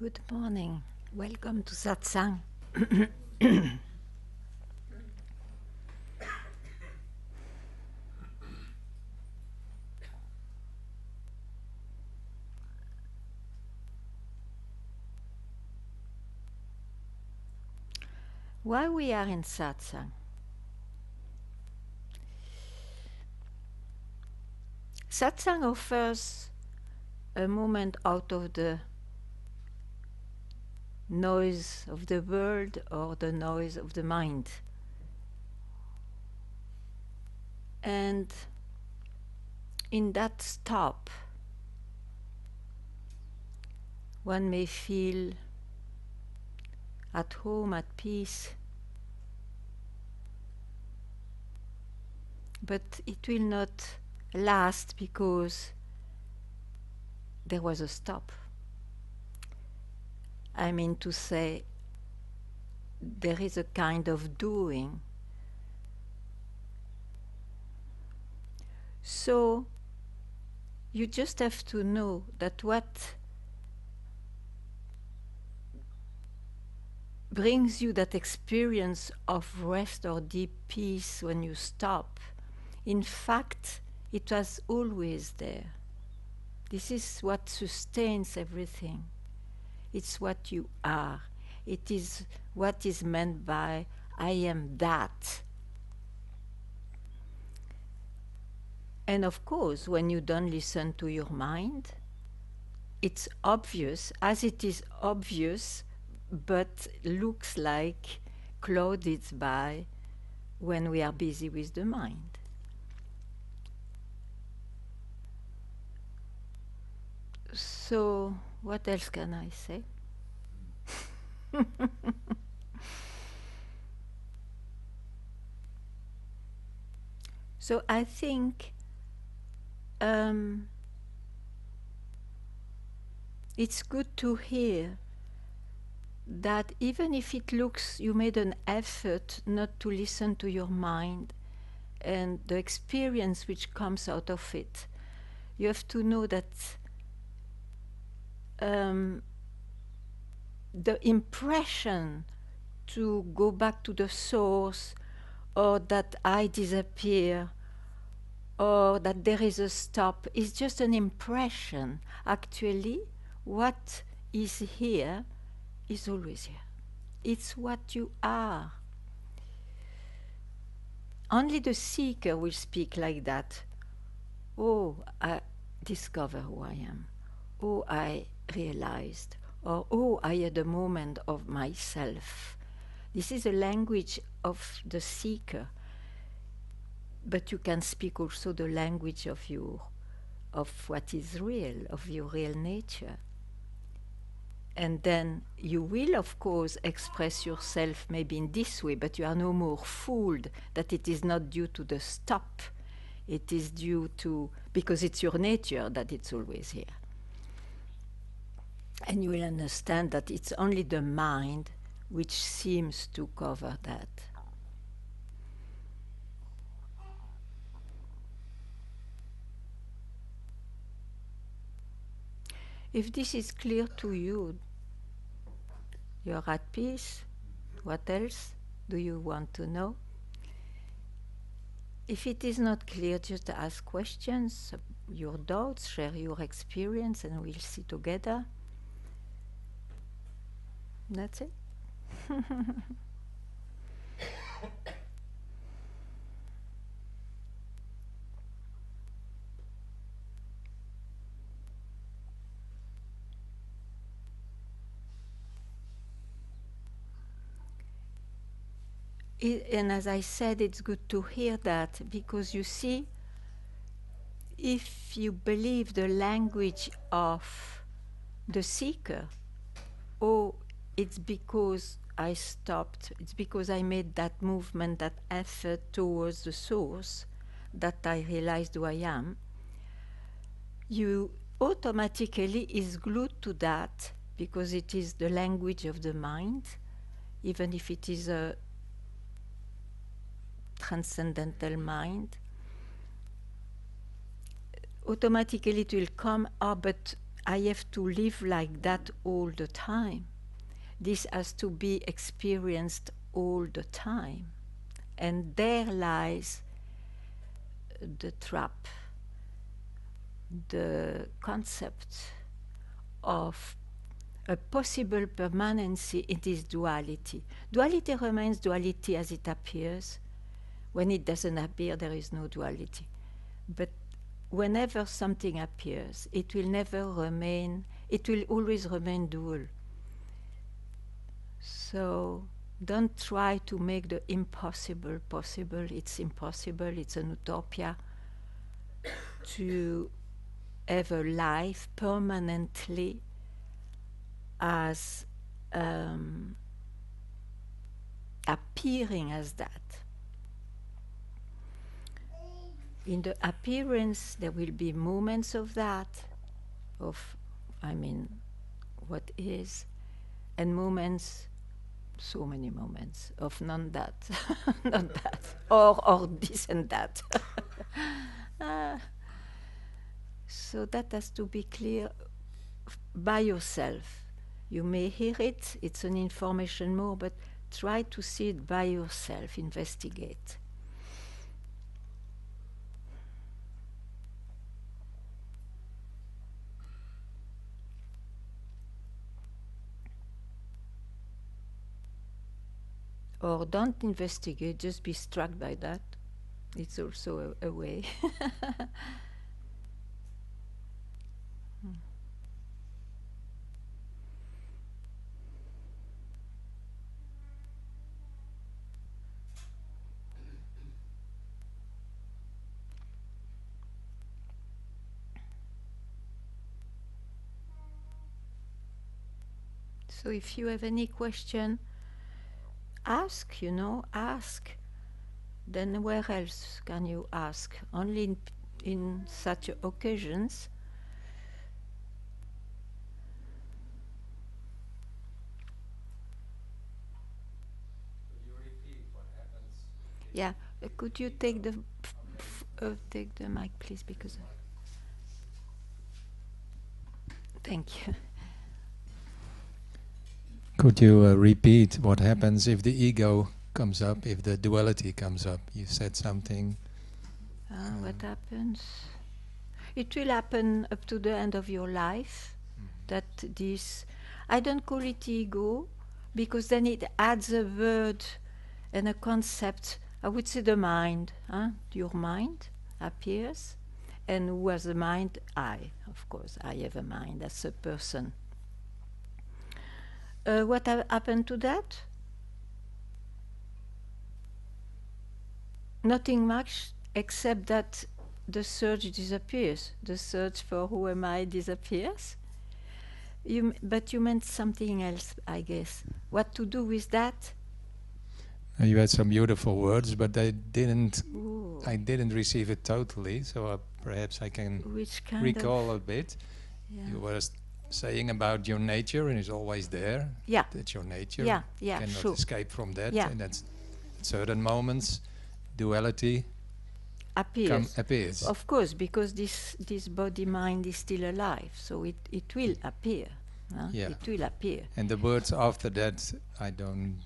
Good morning. Welcome to Satsang. Why we are in Satsang? Satsang offers a moment out of the noise of the world or the noise of the mind. And in that stop, one may feel at home, at peace, but it will not last because there was a stop. I mean to say, there is a kind of doing. So you just have to know that what brings you that experience of rest or deep peace when you stop, in fact, it was always there. This is what sustains everything. It's what you are. It is what is meant by I am that. And of course, when you don't listen to your mind, it's obvious, as it is obvious, but looks like clouded by when we are busy with the mind. So, what else can I say? So I think it's good to hear that even if it looks you made an effort not to listen to your mind and the experience which comes out of it, you have to know that the impression to go back to the source, or that I disappear, or that there is a stop, is just an impression. Actually, what is here is always here. It's what you are. Only the seeker will speak like that. Oh, I discover who I am. Oh, I realized. Or, oh, I had a moment of myself. This is a language of the seeker. But you can speak also the language of what is real, of your real nature. And then you will, of course, express yourself maybe in this way, but you are no more fooled that it is not due to the stop. It is due to, because it's your nature that it's always here. And you will understand that it's only the mind which seems to cover that. If this is clear to you, you're at peace. What else do you want to know? If it is not clear, just ask questions, your doubts, share your experience, and we'll see together. That's it. And as I said, it's good to hear that, because you see, if you believe the language of the seeker, oh, it's because I stopped, it's because I made that movement, that effort towards the source, that I realized who I am, you automatically is glued to that, because it is the language of the mind, even if it is a transcendental mind. Automatically it will come, oh, but I have to live like that all the time. This has to be experienced all the time. And there lies the trap, the concept of a possible permanency in this duality. Duality remains duality as it appears. When it doesn't appear, there is no duality. But whenever something appears, it will never remain, it will always remain dual. So don't try to make the impossible possible. It's impossible, it's an utopia to have a life permanently as appearing as that. In the appearance, there will be moments of that, what is, and moments, so many moments of none that, not that, or this and that. So that has to be clear by yourself. You may hear it, it's an information more, but try to see it by yourself, investigate. Or don't investigate, just be struck by that. It's also a way. So if you have any question, ask, ask. Then where else can you ask? Only in such occasions. Could you repeat what happens? Yeah, could you take the mic, please, because thank you. Could you repeat what happens if the ego comes up, if the duality comes up? You said something. What happens? It will happen up to the end of your life. That this, I don't call it ego, because then it adds a word and a concept. I would say the mind. Your mind appears. And who has a mind? I, of course. I have a mind as a person. What happened to that? Nothing much, except that the search disappears. The search for who am I disappears. But you meant something else, I guess. What to do with that? You had some beautiful words, but I didn't Ooh. receive it totally. So perhaps I can recall a bit. Yeah. You were saying about your nature, and it's always there. Yeah. That's your nature. Yeah, Cannot sure. escape from that. Yeah. And that's at certain moments, duality appears. Of course, because this body mind is still alive, so it will appear. Yeah. It will appear. And the words after that, I don't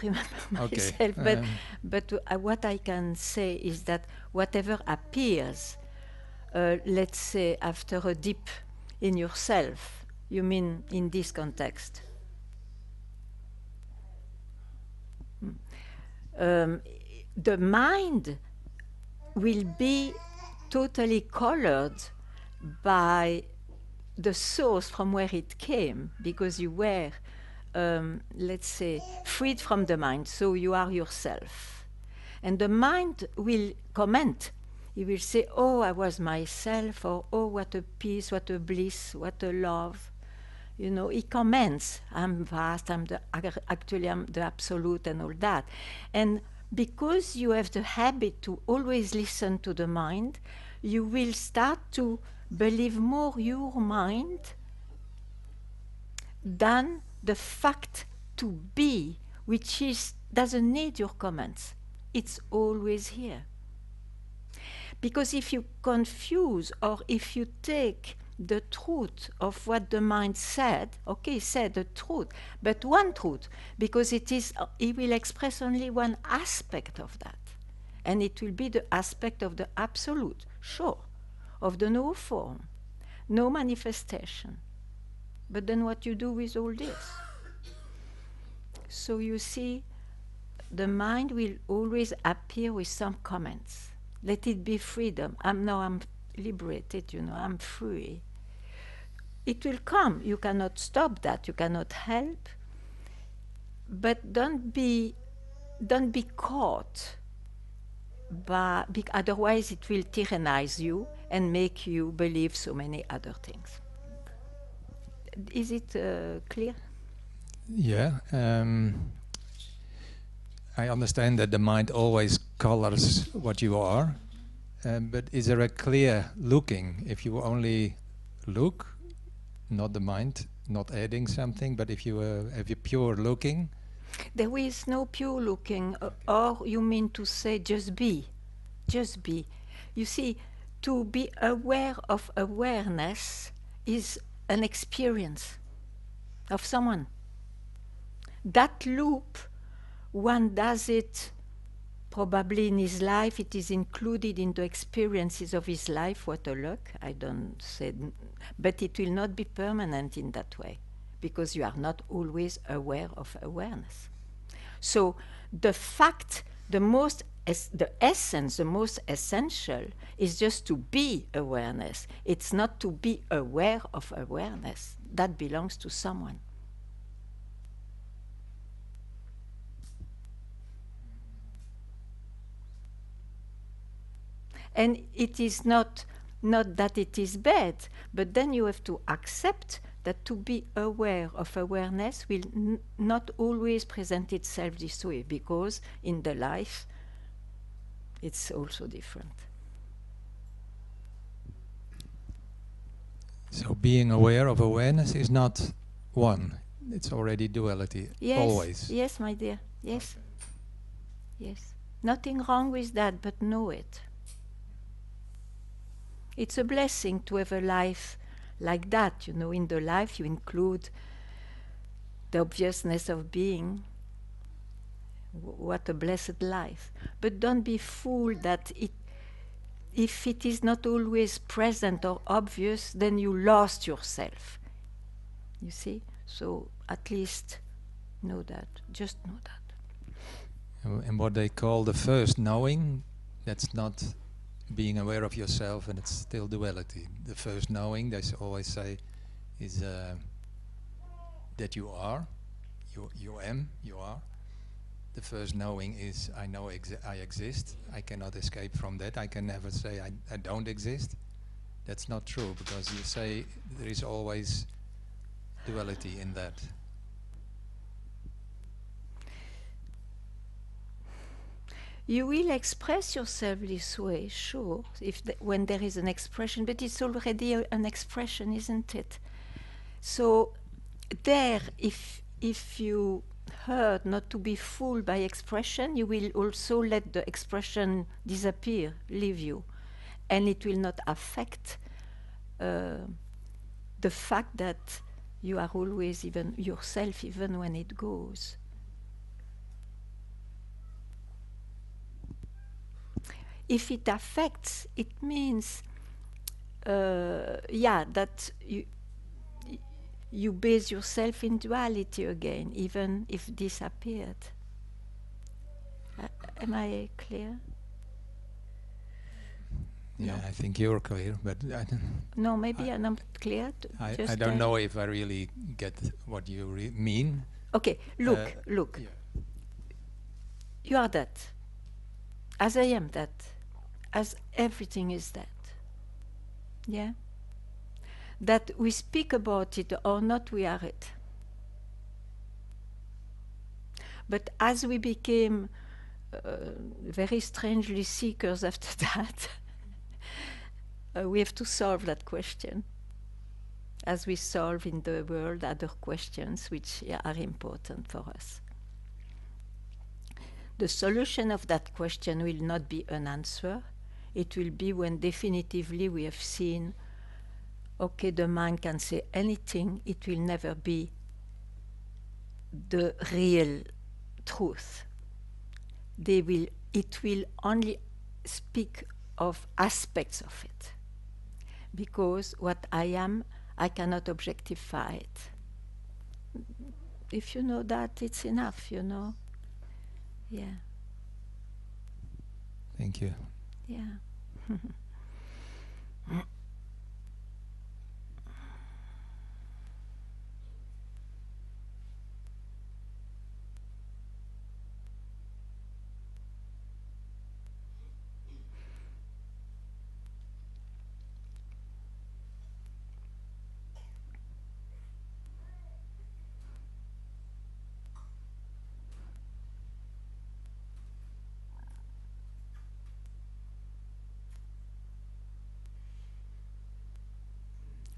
remember myself, okay. but what I can say is that whatever appears, let's say after a dip in yourself, you mean in this context? The mind will be totally colored by the source from where it came, because you were, let's say, freed from the mind, so you are yourself. And the mind will comment. He will say, oh, I was myself, or oh, what a peace, what a bliss, what a love. He comments, I'm vast, actually I'm the absolute and all that. And because you have the habit to always listen to the mind, you will start to believe more your mind than the fact to be, which doesn't need your comments. It's always here. Because if you confuse, or if you take the truth of what the mind said. Okay, said the truth, but one truth, because it will express only one aspect of that. And it will be the aspect of the absolute, sure, of the no form, no manifestation. But then what you do with all this? So you see, the mind will always appear with some comments. Let it be freedom. I'm liberated, I'm free. It will come. You cannot stop that. You cannot help. But don't be caught by, otherwise it will tyrannize you and make you believe so many other things. Is it clear? Yeah. I understand that the mind always colors what you are, but is there a clear looking? If you only look, not the mind, not adding something, but if you have a pure looking? There is no pure looking, or you mean to say just be. Just be. You see, to be aware of awareness is an experience of someone. That loop, one does it probably in his life, it is included in the experiences of his life. What a luck, I don't say, but it will not be permanent in that way, because you are not always aware of awareness. So the fact, the essence, the most essential is just to be awareness. It's not to be aware of awareness. That belongs to someone. And it is not that it is bad, but then you have to accept that to be aware of awareness will not always present itself this way, because in the life it's also different. So being aware of awareness is not one. It's already duality, Yes, always. yes, my dear, yes. Yes. Nothing wrong with that, but know it. It's a blessing to have a life like that. In the life you include the obviousness of being. What a blessed life. But don't be fooled that if it is not always present or obvious, then you lost yourself. You see? So at least know that. Just know that. And what they call the first knowing, that's not being aware of yourself, and it's still duality. The first knowing, they always say, is that you are, you are. The first knowing is I know I exist. I cannot escape from that. I can never say I don't exist. That's not true, because you say there is always duality in that. You will express yourself this way, sure, when there is an expression, but it's already an expression, isn't it? So there, if you heard not to be fooled by expression, you will also let the expression disappear, leave you, and it will not affect the fact that you are always even yourself, even when it goes. If it affects, it means, that you base yourself in duality again, even if this appeared. Am I clear? Yeah, no. I think you're clear, but I don't. No, maybe I'm not clear. I don't know if I really get what you mean. Okay, look. Yeah. You are that. As I am that. As everything is that. Yeah? That we speak about it or not, we are it. But as we became very strangely seekers after that, we have to solve that question, as we solve in the world other questions which are important for us. The solution of that question will not be an answer. It will be when definitively we have seen Okay, the mind can say anything, it will never be the real truth. It will only speak of aspects of it. Because what I am, I cannot objectify it. If you know that, it's enough, you know. Yeah, Thank you. yeah.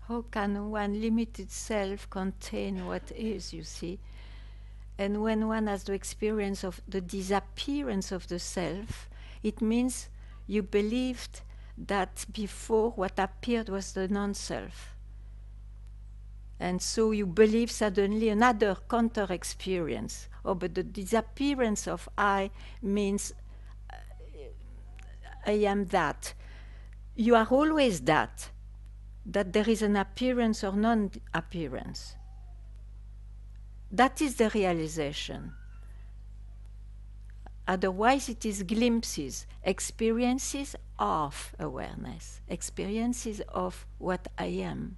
How can one limited self contain what is, you see? And when one has the experience of the disappearance of the self, it means you believed that before what appeared was the non-self. And so you believe suddenly another counter experience. Oh, but the disappearance of I means I am that. You are always that there is an appearance or non-appearance. That is the realization. Otherwise, it is glimpses, experiences of awareness, experiences of what I am.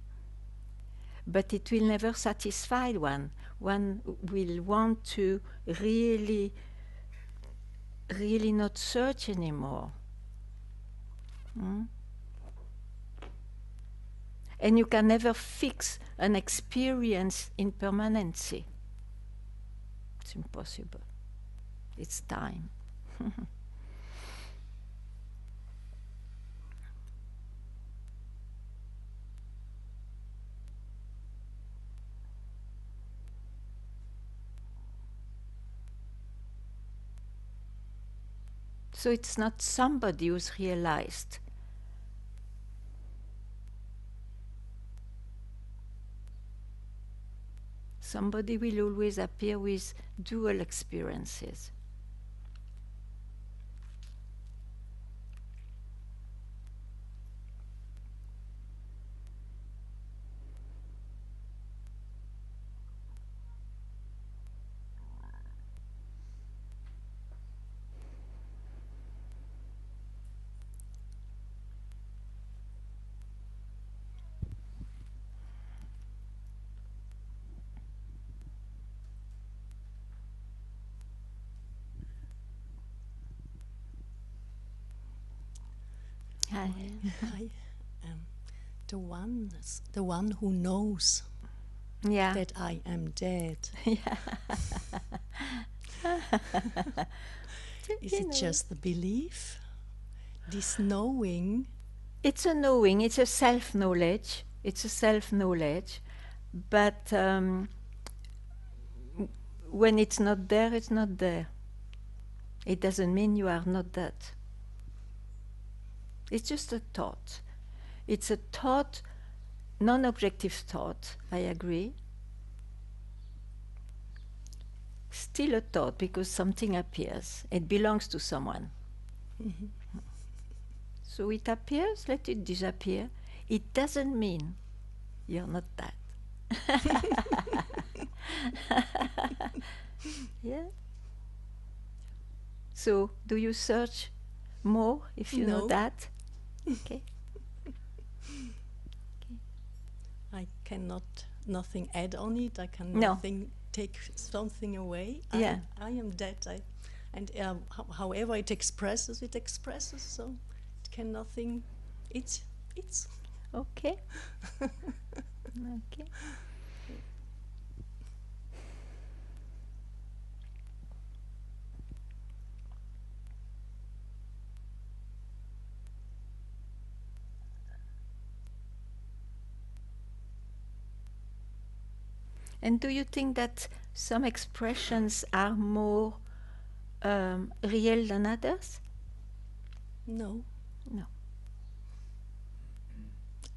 But it will never satisfy one. One will want to really, really not search anymore. And you can never fix an experience in permanency. It's impossible. It's time. So it's not somebody who's realized. Somebody will always appear with dual experiences. Hi. I am the one who knows Yeah. that I am dead. Yeah. Is it just the belief? This knowing? It's a knowing, it's a self-knowledge. It's a self-knowledge. But when it's not there, it's not there. It doesn't mean you are not that. It's just a thought. It's a thought, non-objective thought, I agree. Still a thought because something appears. It belongs to someone. So it appears, let it disappear. It doesn't mean you're not that. Yeah. So do you search more if you know No. that? Okay. I cannot nothing add on it. I can No. nothing take something away. Yeah. I am that. And however it expresses. So it can nothing. It's. Okay. Okay. And do you think that some expressions are more real than others? No. No.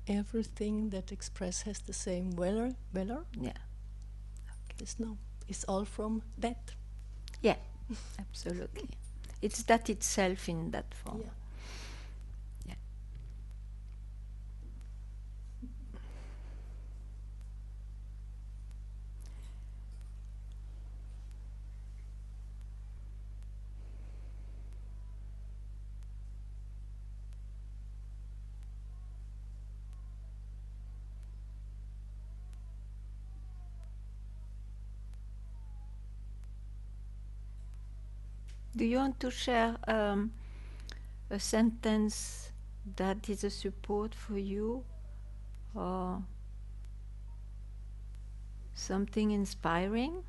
everything that express has the same valor. Yeah. There's no. It's all from that. Yeah, absolutely. It's that itself in that form. Yeah. Yeah. Do you want to share a sentence that is a support for you, or something inspiring?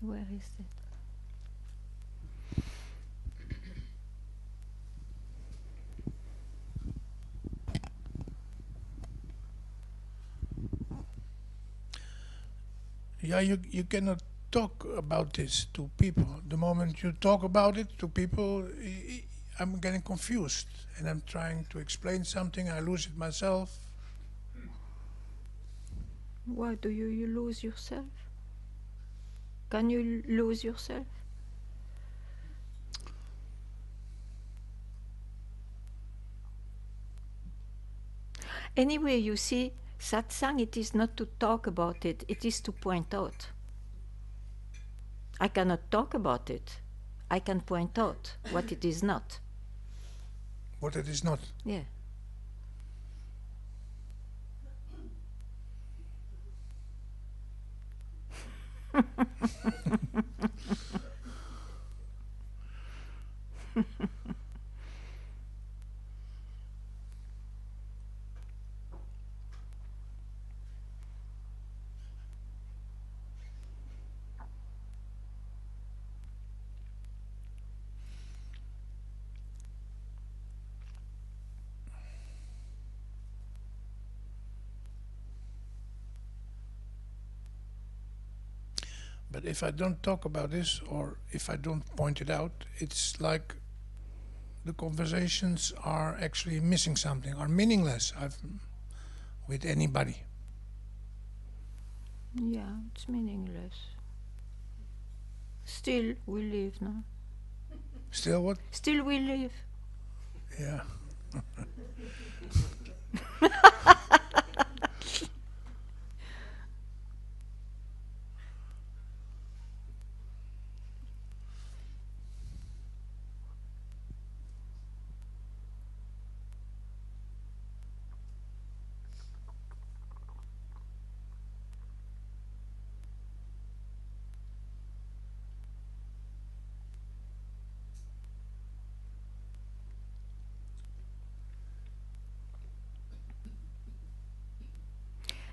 Where is it? Yeah, you cannot talk about this to people. The moment you talk about it to people, I'm getting confused and I'm trying to explain something, I lose it myself. Why do you lose yourself? Can you lose yourself? Anyway, you see, satsang, it is not to talk about it, it is to point out. I cannot talk about it. I can point out what it is not. What it is not. Yeah. But if I don't talk about this or if I don't point it out, it's like the conversations are actually missing something, are meaningless with anybody. Yeah, it's meaningless. Still, we live, no? Still what? Still, we live. Yeah.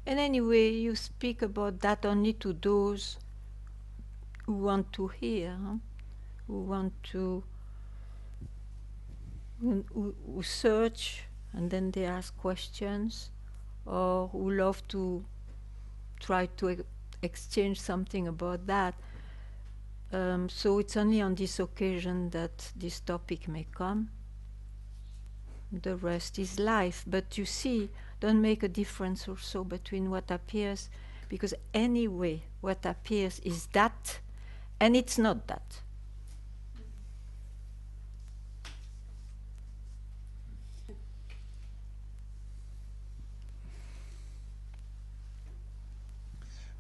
And anyway, you speak about that only to those who want to hear, huh? Who want to, who search and then they ask questions, or who love to try to exchange something about that. So it's only on this occasion that this topic may come. The rest is life. But you see, don't make a difference also between what appears, because anyway, what appears is that, and it's not that.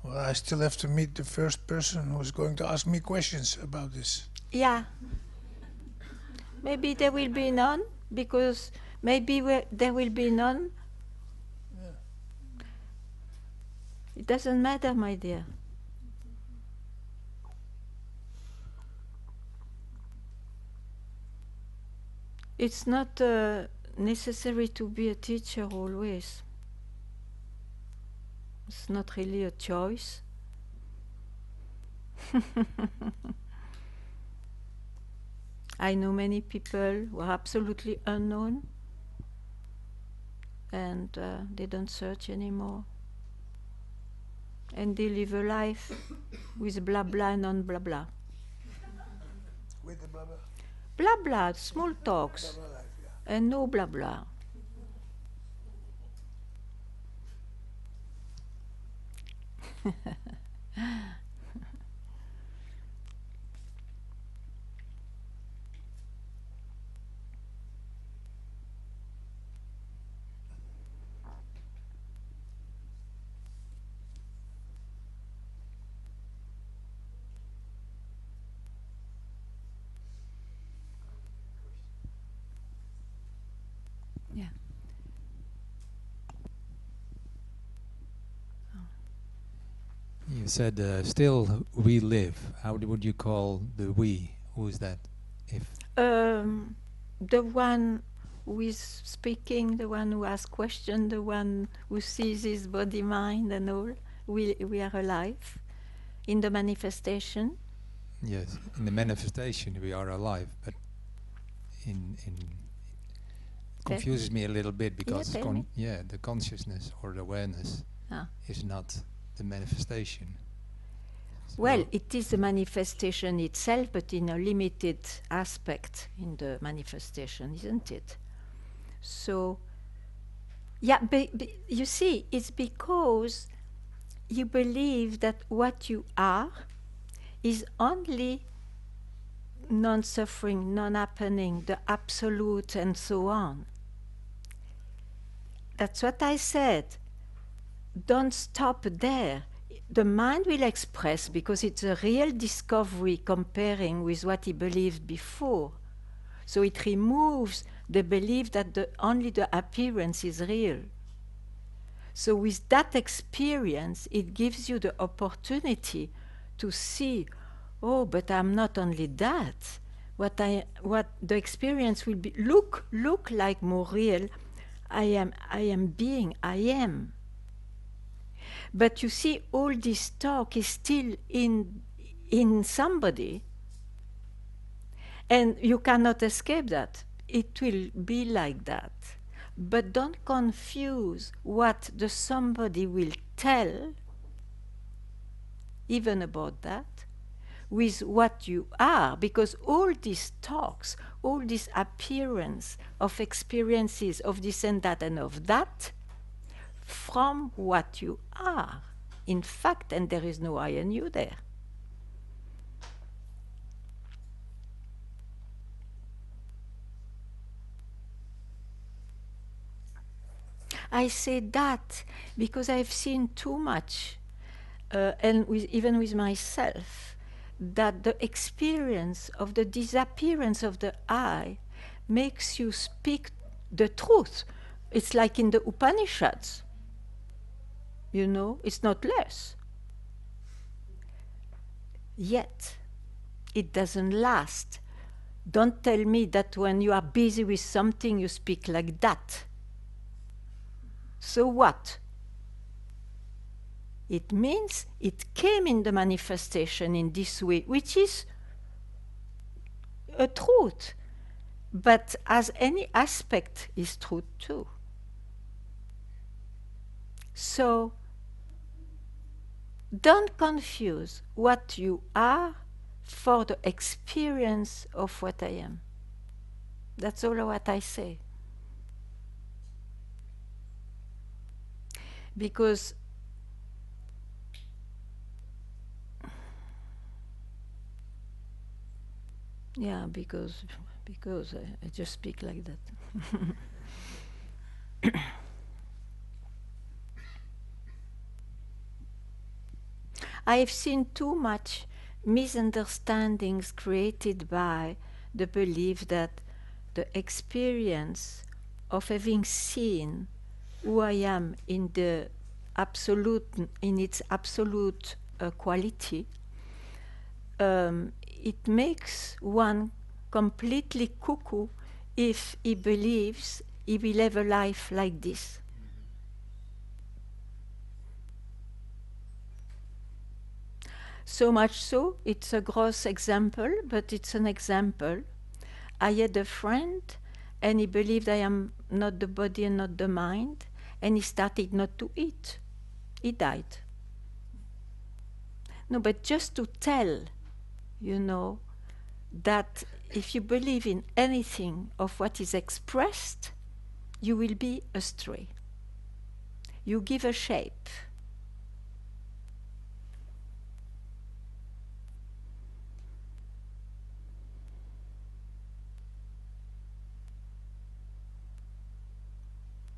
Well, I still have to meet the first person who's going to ask me questions about this. Yeah. Maybe there will be none, because maybe there will be none. Yeah. It doesn't matter, my dear. It's not necessary to be a teacher always. It's not really a choice. I know many people who are absolutely unknown and they don't search anymore. And they live a life with blah blah and non blah blah. With the blah blah. Blah blah, small talks, Blah blah life, yeah. and no blah blah. Yeah. You said still we live. How would you call the we? Who is that? If The one who is speaking, the one who asks questions, the one who sees his body, mind, and all, we are alive in the manifestation. yes, in the manifestation we are alive, but in confuses me a little bit because tell me. the consciousness or the awareness Ah. is not the manifestation. Well, So- it is the manifestation itself, but in a limited aspect in the manifestation, isn't it? So, yeah, you see, it's because you believe that what you are is only non-suffering, non-happening, the absolute, and so on. That's what I said. Don't stop there. The mind will express because it's a real discovery comparing with what he believed before. So it removes the belief that only the appearance is real. So with that experience, it gives you the opportunity to see, oh, but I'm not only that. What the experience will be look like more real. I am being, I am. But you see, all this talk is still in somebody, and you cannot escape that. It will be like that. But don't confuse what the somebody will tell, even about that, with what you are, because all these talks, all this appearance of experiences of this and of that, from what you are, in fact, and there is no I and you there. I say that because I've seen too much, and even with myself, that the experience of the disappearance of the I makes you speak the truth. It's like in the Upanishads. You know, it's not less. Yet, it doesn't last. Don't tell me that when you are busy with something, you speak like that. So what? It means it came in the manifestation in this way, which is a truth. But as any aspect is truth too. So don't confuse what you are for the experience of what I am. That's all what I say. Because because I just speak like that. I've seen too much misunderstandings created by the belief that the experience of having seen who I am in the absolute, in its absolute quality, it makes one completely cuckoo if he believes he will have a life like this. So much so, it's a gross example, but it's an example. I had a friend, and he believed I am not the body and not the mind, and he started not to eat. He died. No, but just to tell, you know, that if you believe in anything of what is expressed, you will be astray. You give a shape.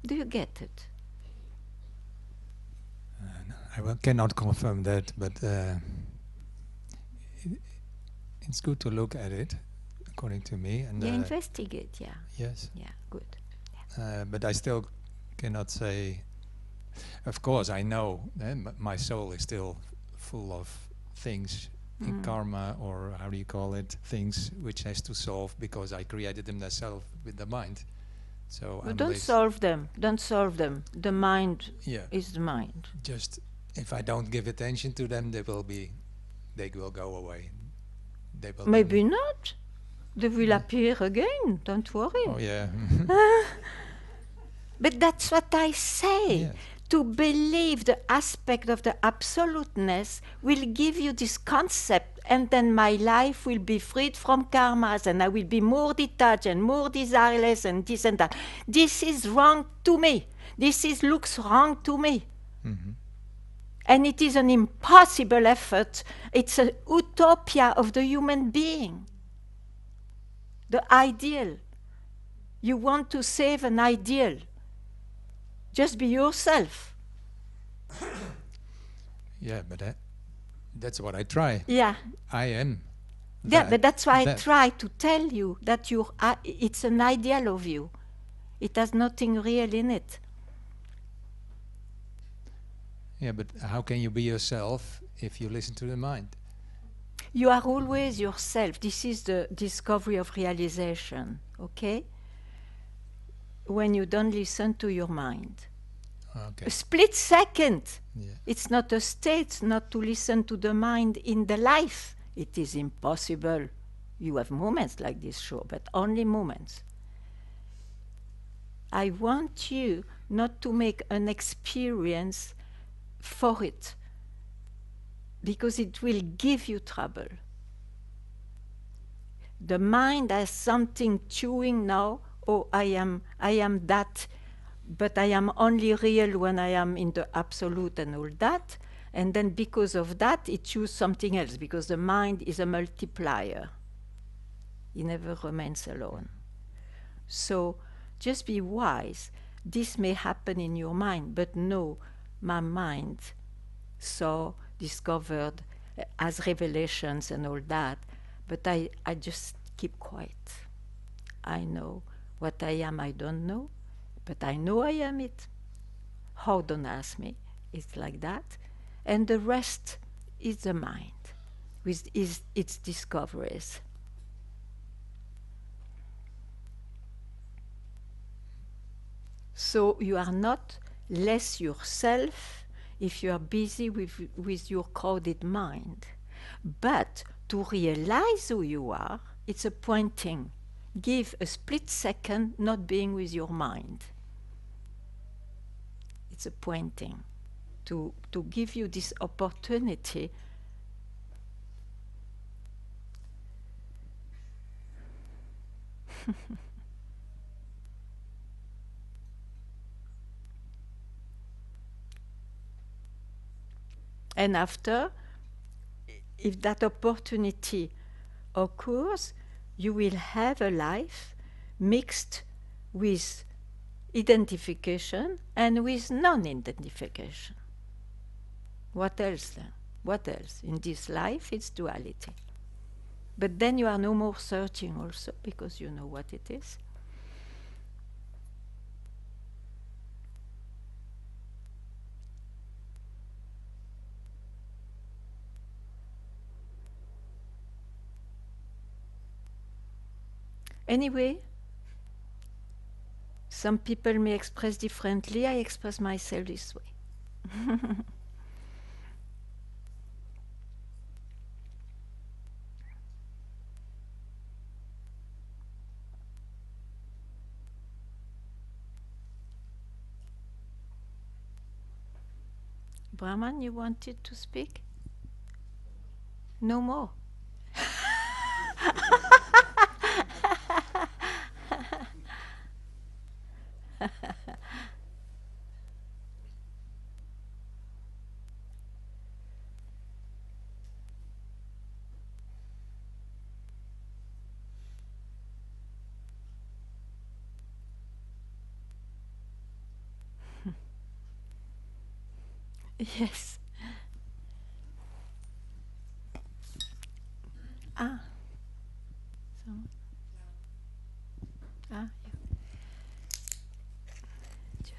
Do you get it? Cannot confirm that, but it's good to look at it, according to me. And Yeah, investigate, yeah. yes, Yeah, good. but I still cannot say. Of course, I know my soul is still full of things in karma, or how do you call it? Things which has to solve because I created them myself with the mind. So But I'm don't solve them. Don't solve them. The mind is the mind. Just if I don't give attention to them, they will go away. They will Maybe not. They will appear again. Don't worry. Oh yeah. But that's what I say. Yes. To believe the aspect of the absoluteness will give you this concept, and then my life will be freed from karmas, and I will be more detached and more desireless and this and that. This is wrong to me. Looks wrong to me. Mm-hmm. And it is an impossible effort. It's a utopia of the human being. The ideal. You want to save an ideal. Just be yourself. Yeah, but that's what I try. Yeah. I am. Yeah, but that's why I try to tell you that it's an ideal of you. It has nothing real in it. Yeah, but how can you be yourself if you listen to the mind? You are always yourself. This is the discovery of realization, okay? When you don't listen to your mind. Okay. A split second. Yeah. It's not a state not to listen to the mind in the life. It is impossible. You have moments like this, sure, but only moments. I want you not to make an experience for it, because it will give you trouble. The mind has something chewing now. Oh, I am that, but I am only real when I am in the absolute and all that. And then because of that, it chews something else, because the mind is a multiplier. It never remains alone. So just be wise. This may happen in your mind, but no, my mind saw, discovered, as revelations and all that, but I just keep quiet. I know what I am, I don't know, but I know I am it. How, don't ask me. It's like that. And the rest is the mind with its discoveries. So you are not less yourself if you are busy with your crowded mind. But to realize who you are, it's a pointing. Give a split second not being with your mind. It's a pointing to give you this opportunity and after, if that opportunity occurs, you will have a life mixed with identification and with non-identification. What else then? What else? In this life, it's duality. But then you are no more searching also, because you know what it is. Anyway, Some people may express differently. I express myself this way. Brahman, you wanted to speak? No more. Yes. Ah. So. Ah. Yeah.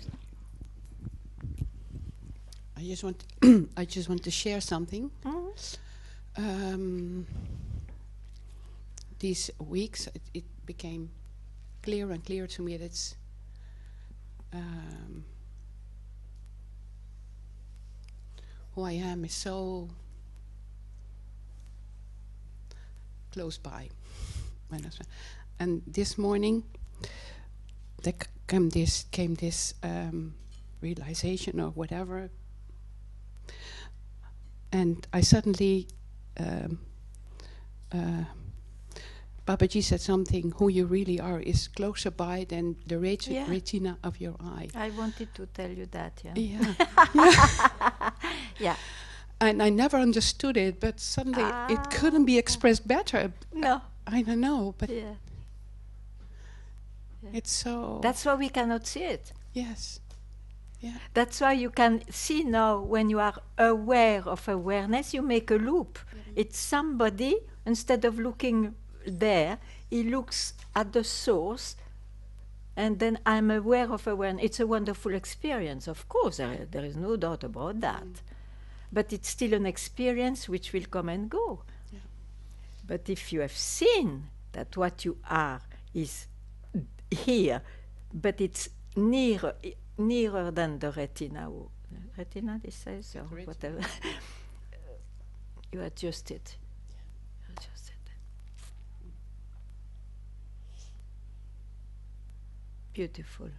I just want to share something. Mm. These weeks, it became clearer and clearer to me that it's who I am is so close by. And this morning, there came this realization or whatever, and I suddenly, Babaji said something, who you really are is closer by than the Yeah. retina of your eye. I wanted to tell you that, yeah. Yeah. Yeah. And I never understood it, but suddenly it couldn't be expressed better. No. I don't know, but Yeah. it's so... That's why we cannot see it. Yes. Yeah. That's why you can see now when you are aware of awareness, you make a loop. It's somebody, instead of looking there, he looks at the source, and then I'm aware of awareness. It's a wonderful experience, of course, there is no doubt about that. But it's still an experience which will come and go. Yeah. But if you have seen that what you are is here, but it's nearer than the retina, retina, this says, or Retina. whatever, you adjust it. Adjust it. Beautiful.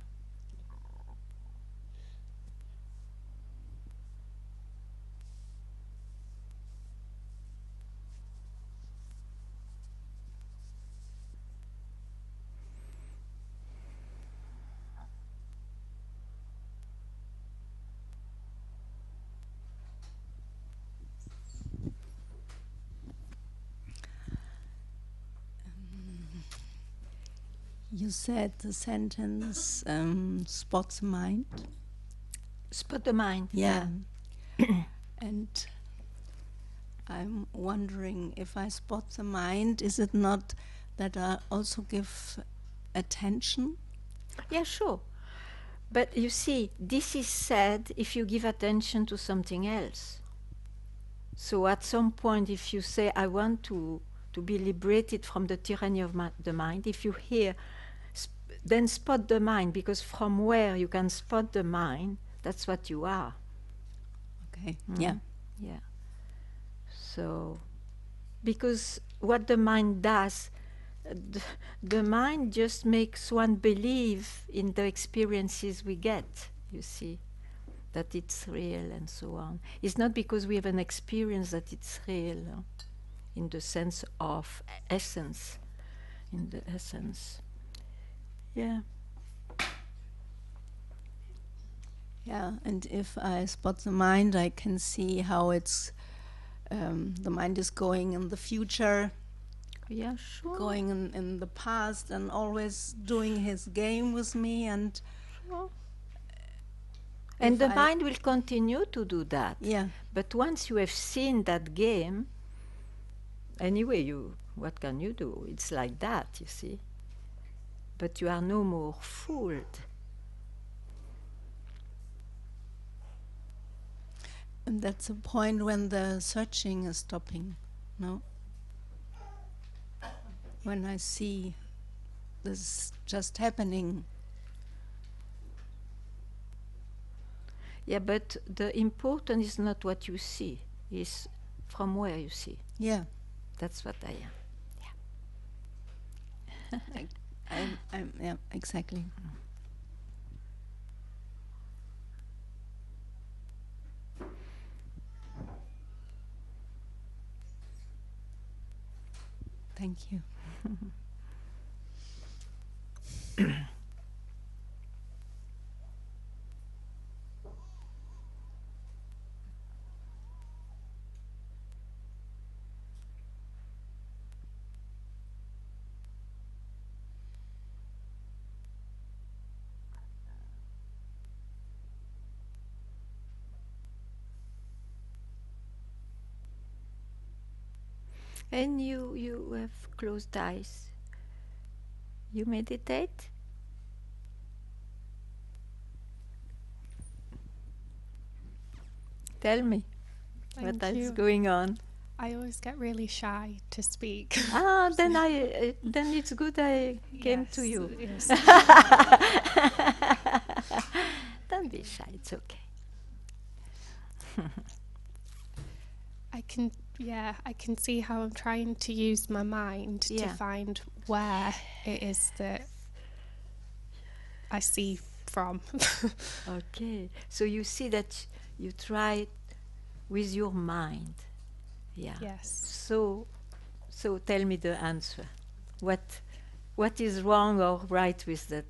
You said the sentence, spots mind. Spot the mind. Yeah. And I'm wondering, if I spot the mind, is it not that I also give attention? Yeah, sure. But you see, this is said if you give attention to something else. So at some point, if you say, I want to be liberated from the tyranny of the mind, if you hear, then spot the mind, because from where you can spot the mind, that's what you are. Okay. Mm. Yeah. Yeah. So, because what the mind does, the mind just makes one believe in the experiences we get, you see, that it's real and so on. It's not because we have an experience that it's real, in the sense of essence, in the essence. Yeah. Yeah, and if I spot the mind, I can see how it's, the mind is going in the future, Yeah, sure. going in the past, and always doing his game with me. And Sure. And if the I- mind will continue to do that. yeah, But once you have seen that game, anyway, what can you do? It's like that, you see. But you are no more fooled. and that's a point when the searching is stopping, no? When I see this just happening. Yeah, but the important is not what you see, is from where you see. Yeah. That's what I am. Yeah, exactly. Thank you. And you have closed eyes. You meditate? Tell me what Thank is you. going on. I always get really shy to speak. Then it's good I came to you. Yes. Don't be shy, it's okay. I can see how I'm trying to use my mind to Yeah. find where it is that I see from. Okay, so you see that you try with your mind. Yeah. Yes. So tell me the answer. What is wrong or right with that?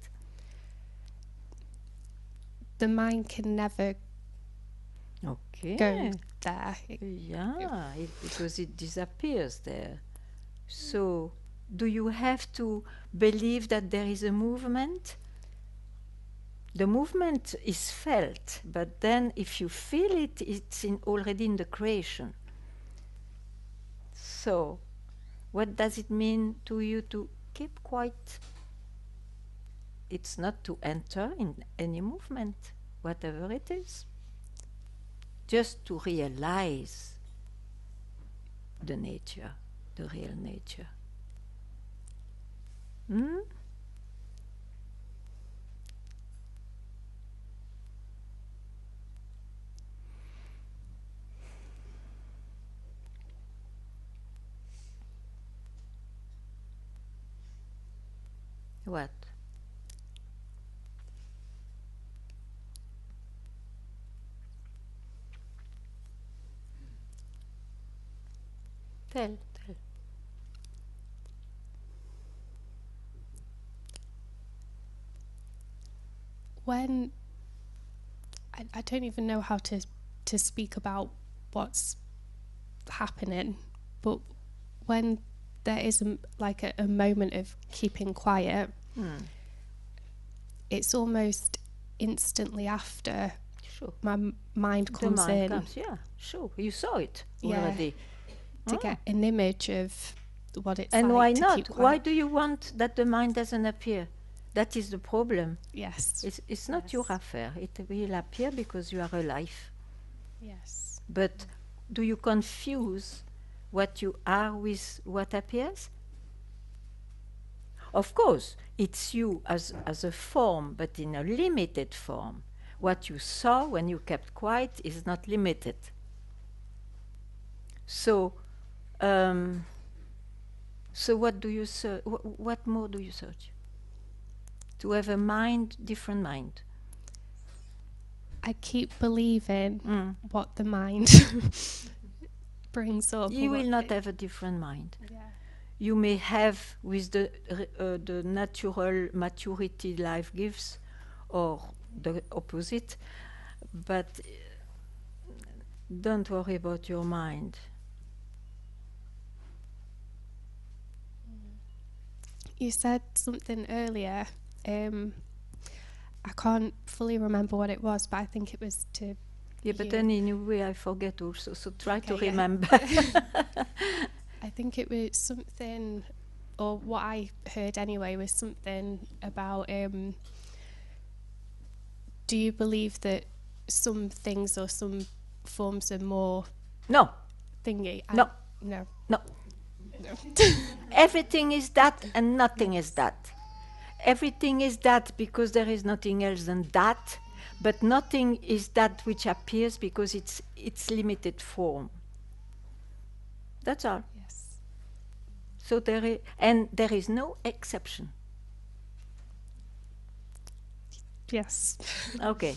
The mind can never Okay. go there. Yeah, because it disappears there. So, do you have to believe that there is a movement? The movement is felt, but then if you feel it, it's already in the creation. So, what does it mean to you to keep quiet? It's not to enter in any movement, whatever it is. Just to realize the nature, the real nature. Hmm? What? Tell. When I don't even know how to speak about what's happening, but when there is a moment of keeping quiet, it's almost instantly after Sure. my mind The comes mind in comes, yeah, sure. You saw it Yeah. already. to get an image of what it's And like why to not? keep quiet. Why do you want that the mind doesn't appear? That is the problem. Yes. It's not your Yes. affair. It will appear because you are alive. Yes. But do you confuse what you are with what appears? Of course, it's you as a form, but in a limited form. What you saw when you kept quiet is not limited. So, so what do you search? What more do you search? To have a mind, different mind. I keep believing what the mind brings up. You or will what not it- have a different mind. Yeah. You may have with the natural maturity life gives, or the opposite, but don't worry about your mind. You said something earlier. I can't fully remember what it was, but I think it was to. Yeah, but you. then in a way I forget also, so try to Okay, yeah. remember. I think it was something, or what I heard anyway, was something about. Do you believe that some things or some forms are more No, thingy? No. No. no. No. Everything is that and nothing is that. Everything is that because there is nothing else than that. But nothing is that which appears because it's limited form. That's all. Yes. So there is no exception. Yes. Okay.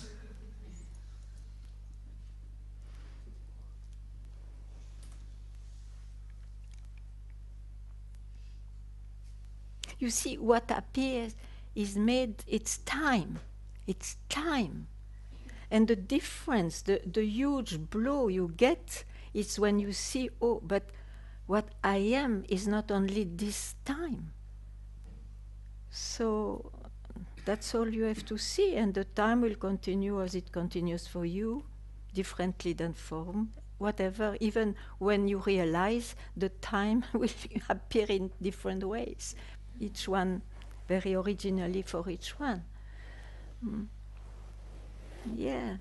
You see, what appears is made, it's time. It's time. And the difference, the huge blow you get is when you see, oh, but what I am is not only this time. So that's all you have to see, and the time will continue as it continues for you, differently than form, whatever. Even when you realize, the time will appear in different ways, each one very originally for each one. Yeah.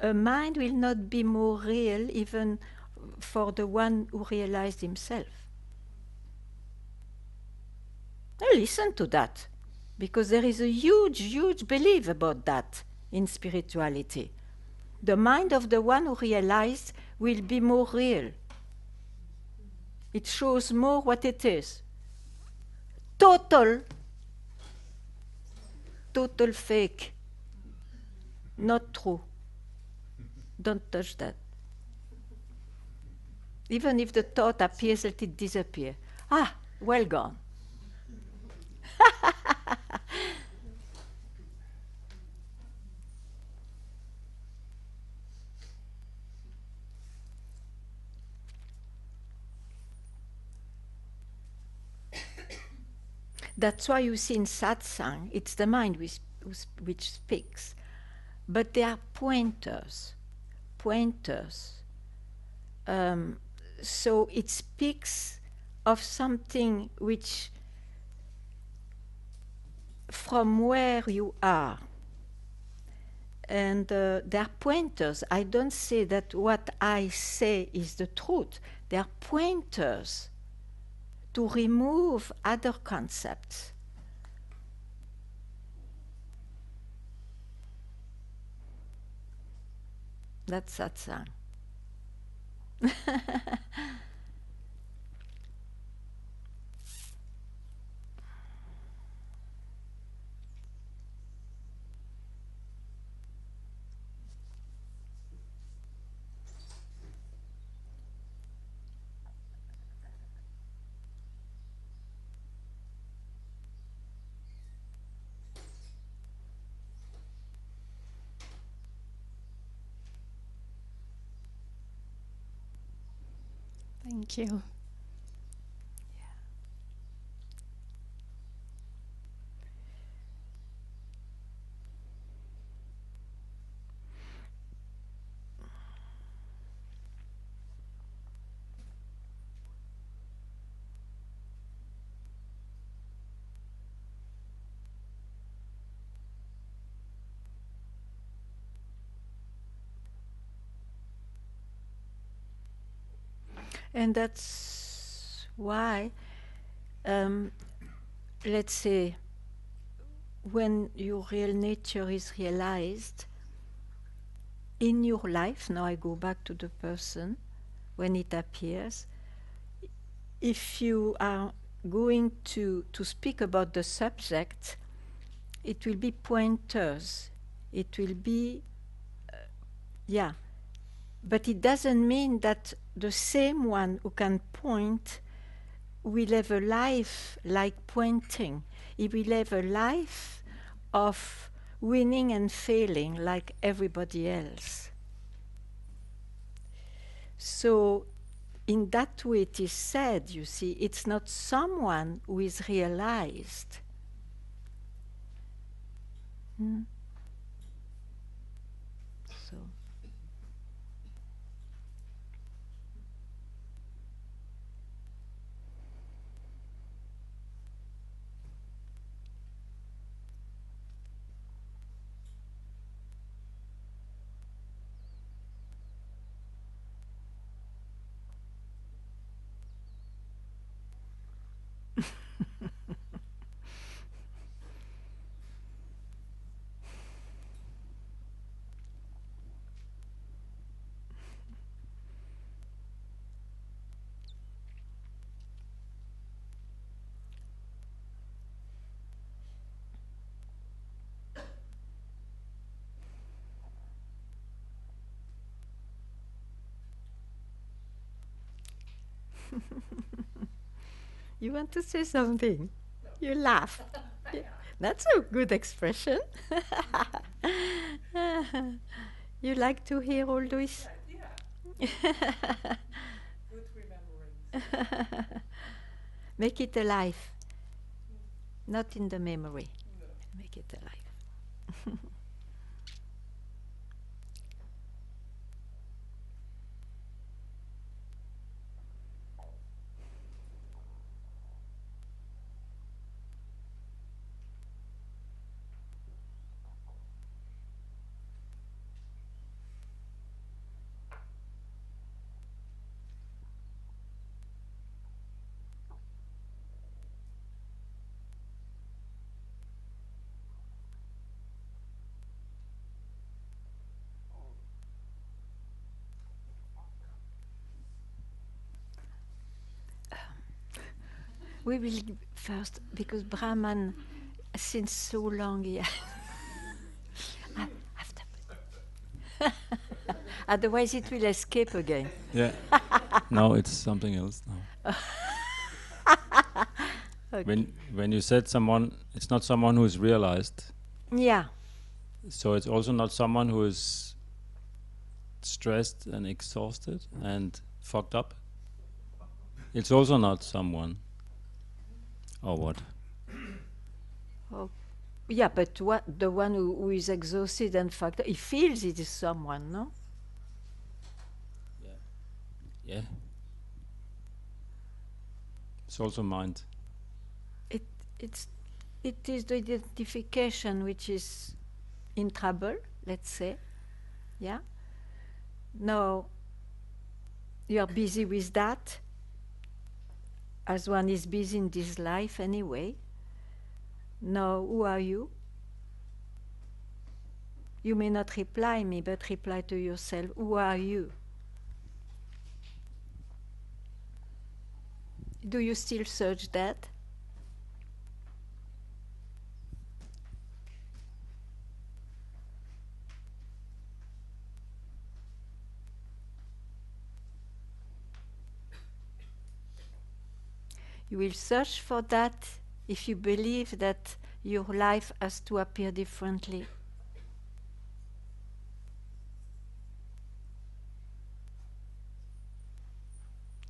A mind will not be more real even for the one who realized himself. Now listen to that, because there is a huge, huge belief about that in spirituality. The mind of the one who realized will be more real. It shows more what it is. Total fake. Not true. Don't touch that. Even if the thought appears, let it disappear. Ah, well gone. That's why you see in Satsang, it's the mind which speaks. But they are pointers. Pointers. So it speaks of something which, from where you are. And they are pointers. I don't say that what I say is the truth. They are pointers to remove other concepts. That's Satsang. Thank you. And that's why, let's say, when your real nature is realized in your life, now I go back to the person, when it appears, if you are going to speak about the subject, it will be pointers. It will be, yeah. But it doesn't mean that the same one who can point will have a life like pointing. He will have a life of winning and failing like everybody else. So in that way it is said, you see, it's not someone who is realized. So You want to say something? You laugh. That's a good expression. You like to hear all this? Good remembering. Make it alive. Not in the memory. Make it alive. We will first, because Brahman, since so long, after. Otherwise, it will escape again. Yeah. No, it's something else now. Okay. When you said someone, it's not someone who is realized. Yeah. So it's also not someone who is stressed and exhausted and fucked up. It's also not someone. Or what? Oh, yeah, but what the one who is exhausted and fucked up, he feels it is someone, no? Yeah. It's also mind. It is the identification which is in trouble, let's say. Yeah. Now you are busy with that, as one is busy in this life anyway. Now, who are you? You may not reply me, but reply to yourself. Who are you? Do you still search that? You will search for that if you believe that your life has to appear differently.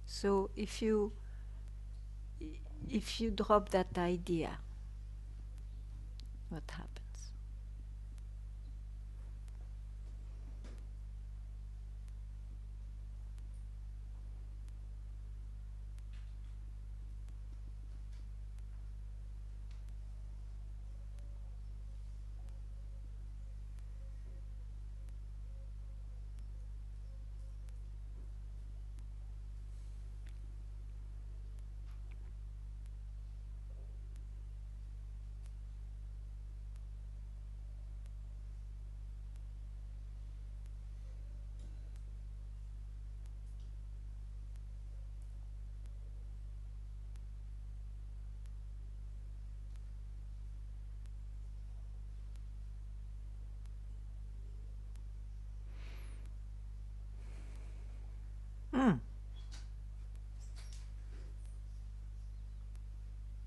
So if you drop that idea, what happens?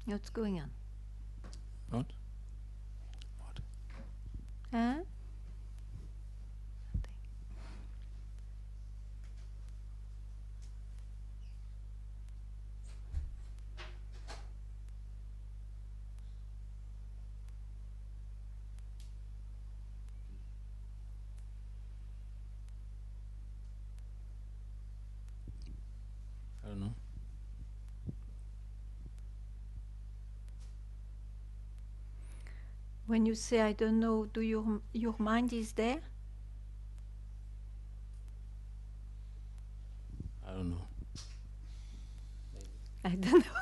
What's going on? What? Huh? I don't know. When you say I don't know, do your mind is there? I don't know. I don't know.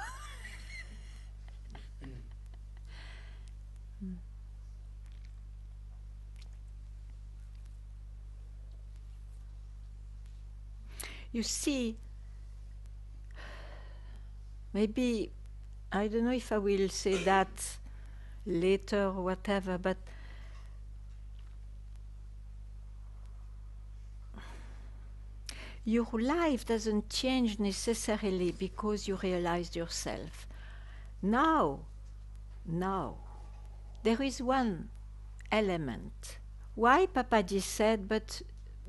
You see, maybe, I don't know if I will say that later or whatever, but your life doesn't change necessarily because you realized yourself. Now, there is one element. Why Papaji said, but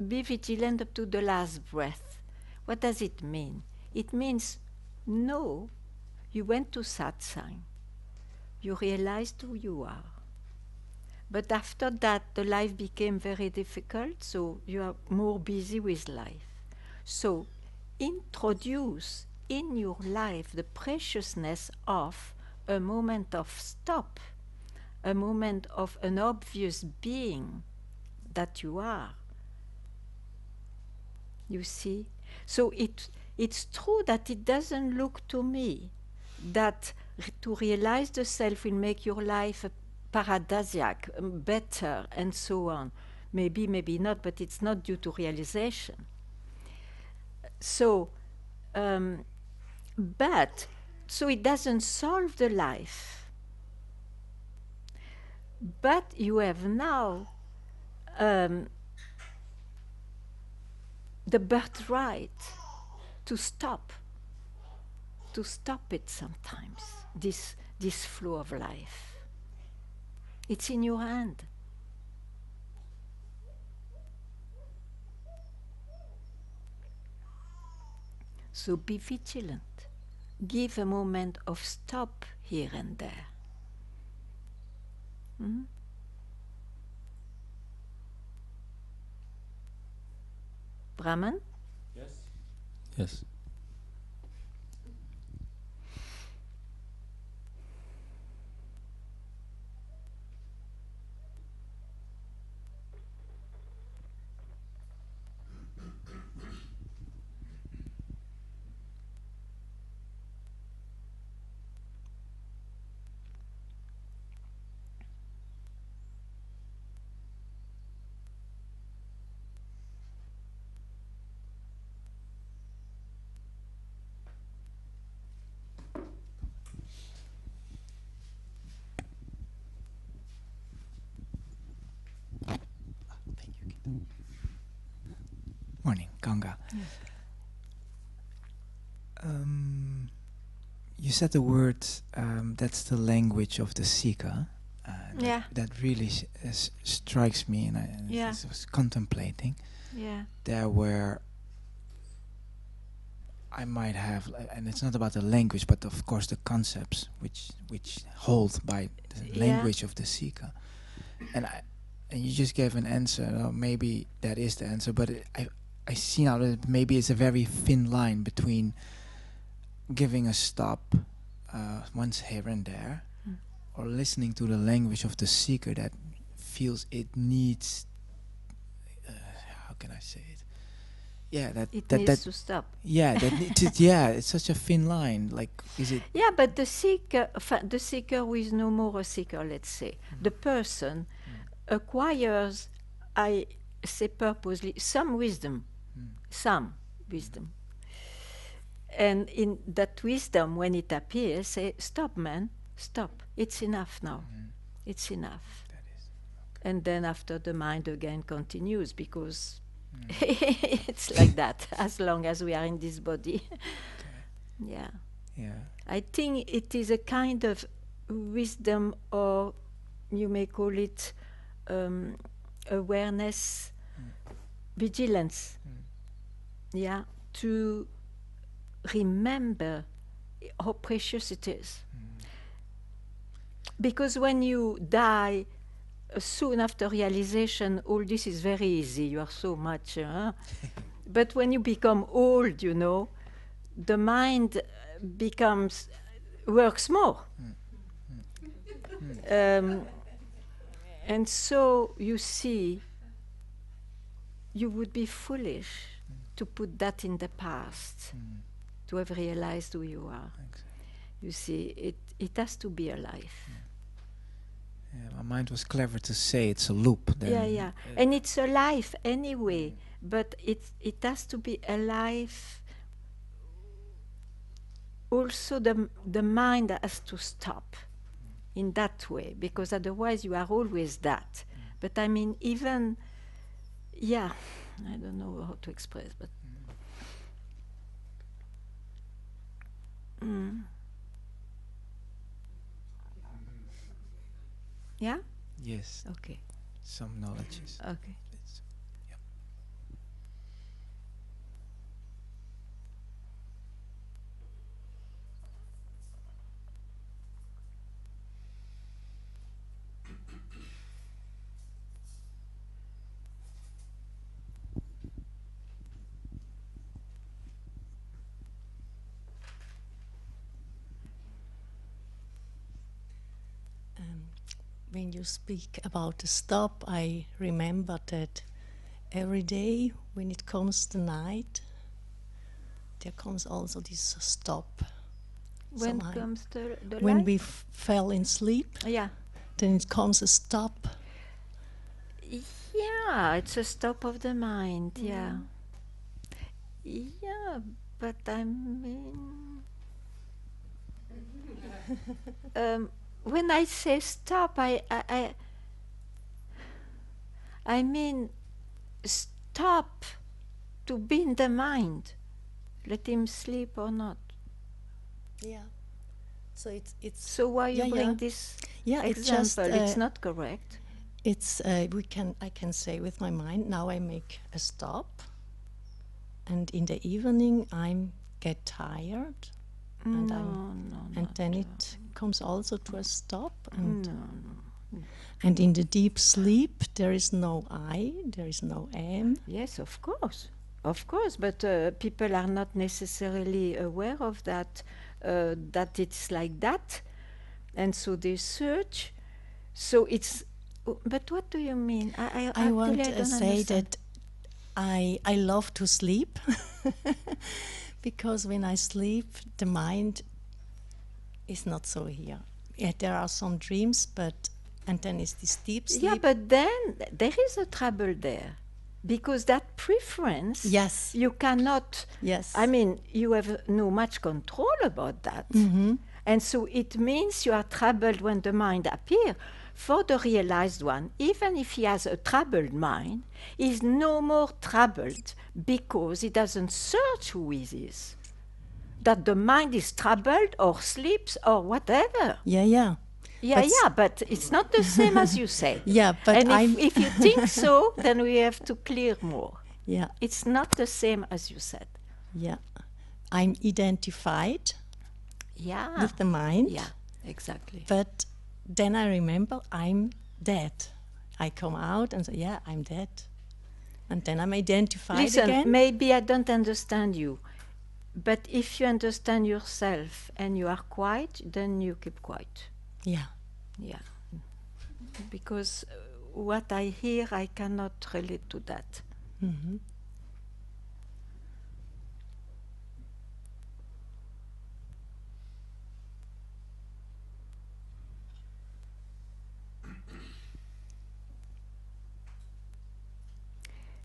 be vigilant up to the last breath. What does it mean? It means, no, you went to Satsang. You realized who you are. But after that, the life became very difficult, so you are more busy with life. So introduce in your life the preciousness of a moment of stop, a moment of an obvious being that you are. You see? So it's true that it doesn't look to me that to realize the self will make your life paradisiac, better, and so on. Maybe, maybe not, but it's not due to realization. So, so it doesn't solve the life. But you have now the birthright to stop it sometimes, this flow of life. It's in your hand. So be vigilant. Give a moment of stop here and there. Brahman? Yes. Morning, Ganga. You said the word, that's the language of the seeker. Yeah. That really strikes me, and I was contemplating. Yeah. There where I might have, and it's not about the language, but of course the concepts which hold by the language of the seeker. And you just gave an answer. Maybe that is the answer, but I see now that maybe it's a very thin line between giving a stop once here and there, or listening to the language of the seeker that feels it needs. How can I say it? Yeah, that needs to stop. Yeah, that it's such a thin line. Like, is it? Yeah, but the seeker who is no more a seeker, let's say, the person acquires, I say purposely, some wisdom. And in that wisdom, when it appears, say, stop, man, stop. It's enough now. It's enough. That is. Okay. And then after the mind again continues, because it's like that, as long as we are in this body. Okay. Yeah. Yeah. I think it is a kind of wisdom, or you may call it awareness, vigilance. Yeah, to remember how precious it is. Because when you die, soon after realization, all this is very easy. You are so much. But when you become old, you know, the mind works more. And so you see, you would be foolish to put that in the past, to have realized who you are. Exactly. You see, it has to be alive. Yeah, my mind was clever to say it's a loop. Then Yeah. And it's alive anyway, but it has to be alive. Also, the mind has to stop in that way, because otherwise you are always that. But I mean, even, I don't know how to express, but Mm. Yeah? Yes, Okay. some knowledges. Okay. It's, yeah. When you speak about the stop, I remember that every day when it comes the night, there comes also this stop. When Somehow. comes the When light? we fell in sleep, Yeah. then it comes a stop. Yeah, it's a stop of the mind, yeah. Yeah, but I mean... when I say stop, I mean stop to be in the mind. Let him sleep or not. Yeah. So it's So why you yeah, bring yeah. this Yeah, it's just example? It's not correct. it's I can say with my mind now I make a stop, and in the evening I'm get tired, and then it comes also to a stop, and and in the deep sleep there is no I, there is no am. Yes, of course, but people are not necessarily aware of that, that it's like that, and so they search. So it's, but what do you mean? I actually, want I to don't say understand. that I love to sleep because when I sleep, the mind is not so here. Yeah, there are some dreams, but and then it's this deep sleep. Yeah, but then there is a trouble there, because that preference, Yes. you cannot. Yes. I mean, you have no much control about that, and so it means you are troubled when the mind appears. For the realized one, even if he has a troubled mind, he is no more troubled because he doesn't search who he is. That the mind is troubled or sleeps or whatever. Yeah, yeah. Yeah, but it's not the same as you said. Yeah, but and I'm if you think so, then we have to clear more. yeah, It's not the same as you said. yeah. I'm identified Yeah. with the mind. Yeah, exactly. But then I remember I'm dead. I come out and say, yeah, I'm dead. And then I'm identified Listen, again. maybe I don't understand you, but if you understand yourself and you are quiet, then you keep quiet. Yeah. Yeah. Because what I hear, I cannot relate to that. Mm-hmm.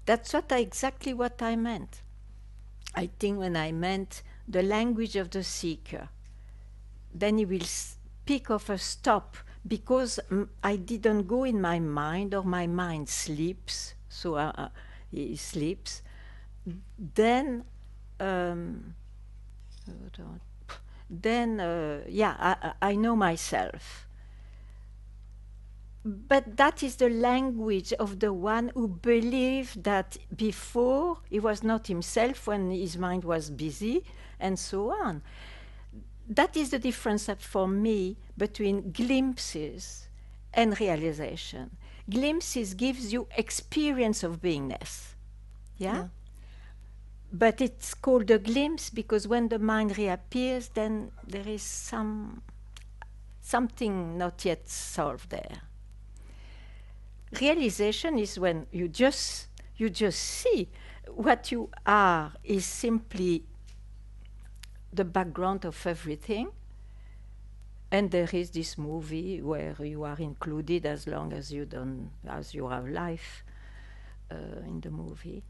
That's exactly what I meant. I think when I meant the language of the seeker, then he will speak of a stop, because I didn't go in my mind, or my mind sleeps, so he sleeps. Then, I know myself. But that is the language of the one who believed that before he was not himself when his mind was busy, and so on. That is the difference for me between glimpses and realization. Glimpses gives you experience of beingness. Yeah? But it's called a glimpse because when the mind reappears, then there is something not yet solved there. Realization is when you just see what you are is simply the background of everything, and there is this movie where you are included as long as you have life in the movie,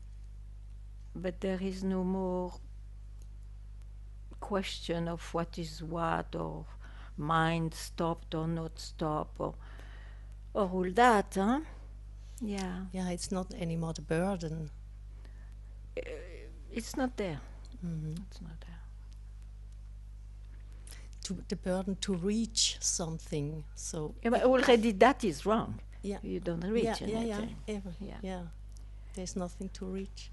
but there is no more question of what is what, or mind stopped or not stopped, or all that, huh? Yeah. Yeah, it's not anymore the burden. It's not there. Mm-hmm. It's not there. the burden to reach something. So Yeah, but already that is wrong. yeah, You don't reach anything. yeah. Yeah. There's nothing to reach.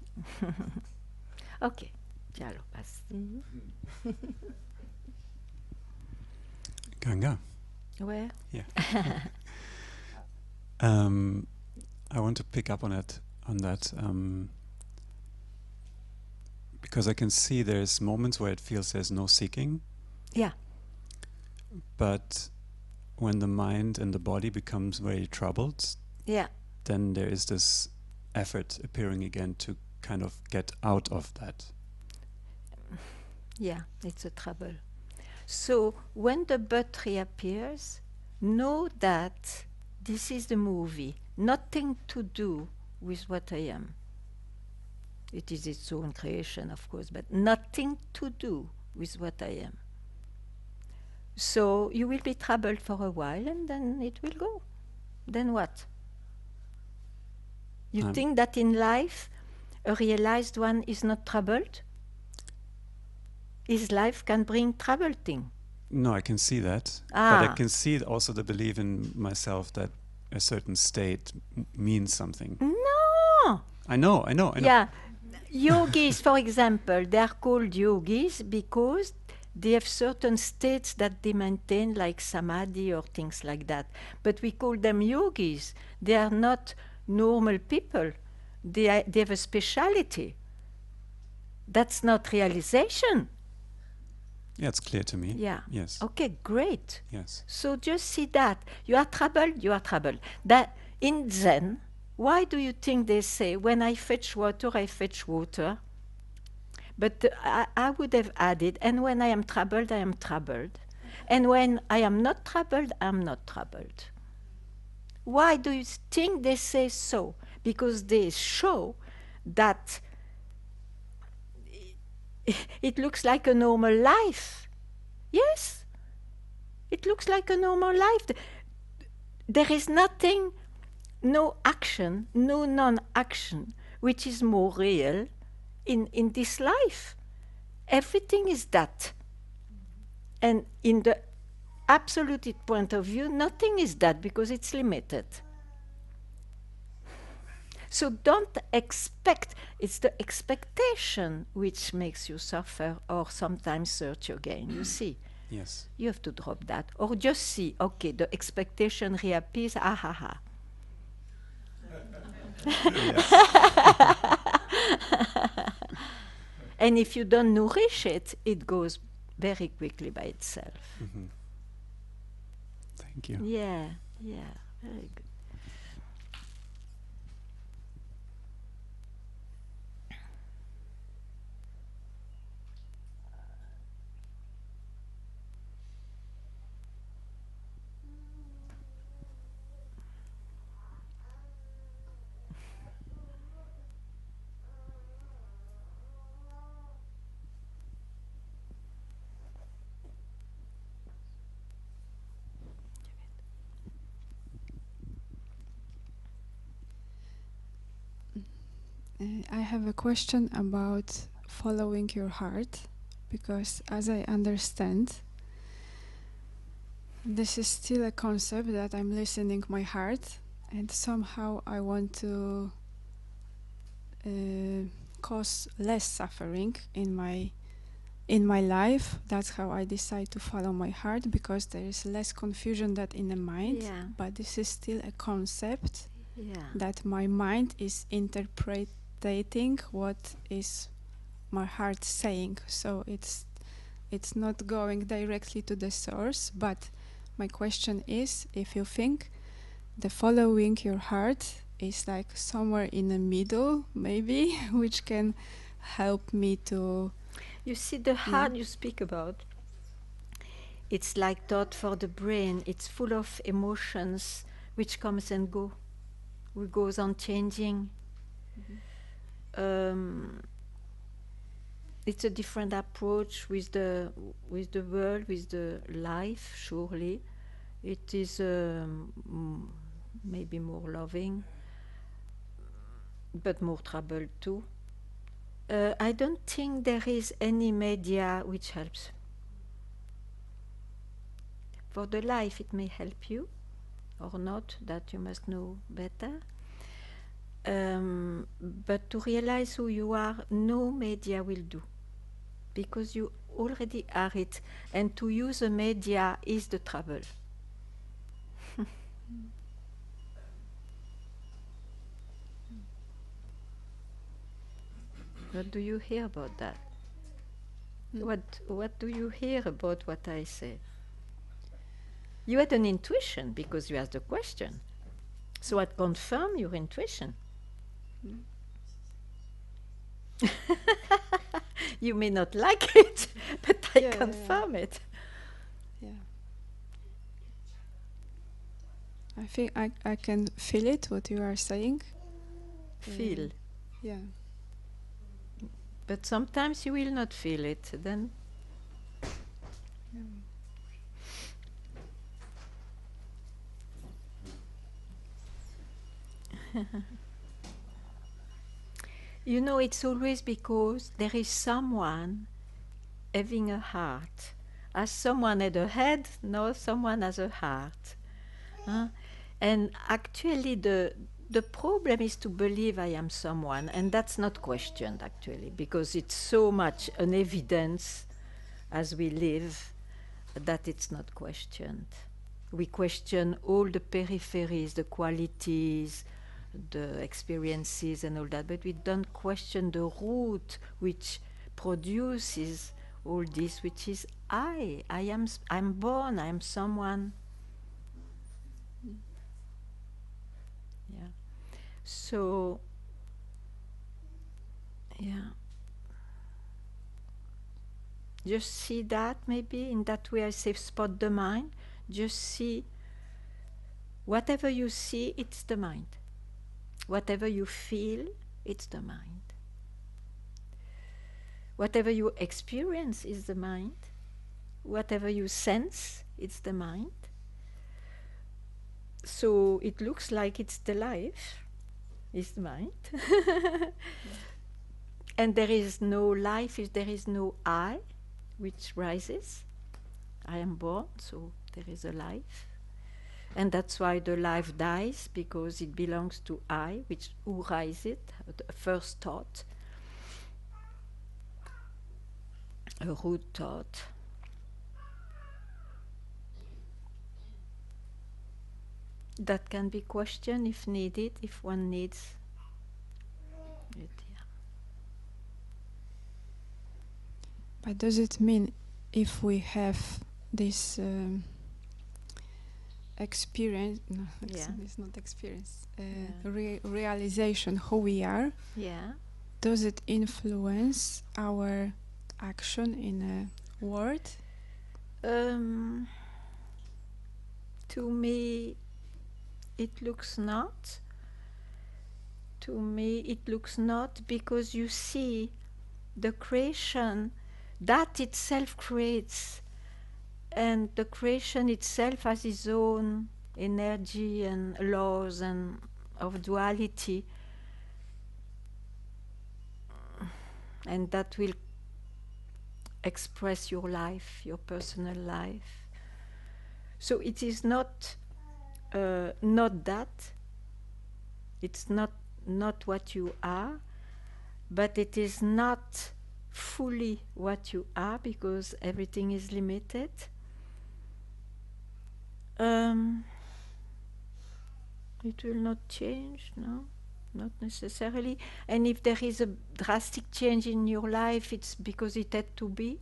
Ok, chalo, passe. Ganga. Where? Yeah. I want to pick up on that, because I can see there's moments where it feels there's no seeking, Yeah. but when the mind and the body becomes very troubled, Yeah. then there is this effort appearing again to kind of get out of that. Yeah, it's a trouble. So when the but reappears, know that this is the movie, nothing to do with what I am. It is its own creation, of course, but nothing to do with what I am. So you will be troubled for a while and then it will go. Then what? You think that in life a realized one is not troubled? His life can bring trouble thing. No, I can see that, but I can see also the belief in myself that a certain state means something. No! I know. Yeah. Yogis, for example, they are called yogis because they have certain states that they maintain, like samadhi or things like that. But we call them yogis. They are not normal people. They have a speciality. That's not realization. Yeah, it's clear to me. Yeah. Yes. Okay, great. Yes. So just see that. You are troubled. That in Zen, why do you think they say, when I fetch water, I fetch water? But I would have added, and when I am troubled, I am troubled. And when I am not troubled, I am not troubled. Why do you think they say so? Because they show that it looks like a normal life. Yes, it looks like a normal life. There is nothing, no action, no non-action, which is more real in this life. Everything is that. And in the absolute point of view, nothing is that because it's limited. So don't expect, it's the expectation which makes you suffer or sometimes search again, you see. Yes. You have to drop that. Or just see, okay, the expectation reappears, ha. And if you don't nourish it, it goes very quickly by itself. Mm-hmm. Thank you. Yeah, very good. I have a question about following your heart, because as I understand, this is still a concept that I'm listening my heart, and somehow I want to cause less suffering in my life. That's how I decide to follow my heart, because there is less confusion than in the mind. Yeah. But this is still a concept Yeah. that my mind is interpreting what is my heart saying. So it's not going directly to the source. But my question is, if you think the following your heart is like somewhere in the middle, maybe, which can help me to... You see, the heart you speak about, it's like thought for the brain. It's full of emotions which comes and go, which goes on changing. It's a different approach with the world, with the life. Surely, it is maybe more loving, but more troubled too. I don't think there is any media which helps. For the life, it may help you, or not, that you must know better. But to realize who you are, no media will do, because you already are it. And to use a media is the trouble. What do you hear about that? What do you hear about what I say? You had an intuition because you asked a question. So I confirm your intuition. You may not like it, but I confirm it. Yeah. I think I can feel it, what you are saying. Feel. Yeah. But sometimes you will not feel it, then. You know, it's always because there is someone having a heart. As someone had a head, no, someone has a heart. And actually the problem is to believe I am someone, and that's not questioned actually, because it's so much an evidence as we live that it's not questioned. We question all the peripheries, the qualities, the experiences and all that, but we don't question the root which produces all this, which is I'm born, I'm someone. Yeah. So, yeah. Just see that, maybe in that way I say spot the mind. Just see whatever you see, it's the mind. Whatever you feel, it's the mind. Whatever you experience is the mind. Whatever you sense, it's the mind. So it looks like it's the life, is the mind. And there is no life if there is no I, which rises. I am born, so there is a life. And that's why the life dies, because it belongs to I, who rises, the first thought, a root thought. That can be questioned if needed, if one needs it. Yeah. But does it mean if we have this experience, no, it's not experience, realization who we are, does it influence our action in a word? To me, it looks not. To me, it looks not, because you see the creation, that itself creates, and the creation itself has its own energy and laws and of duality, and that will express your life, your personal life. So it is not that. It's not what you are, but it is not fully what you are, because everything is limited. It will not change, no, not necessarily. And if there is a drastic change in your life, it's because it had to be.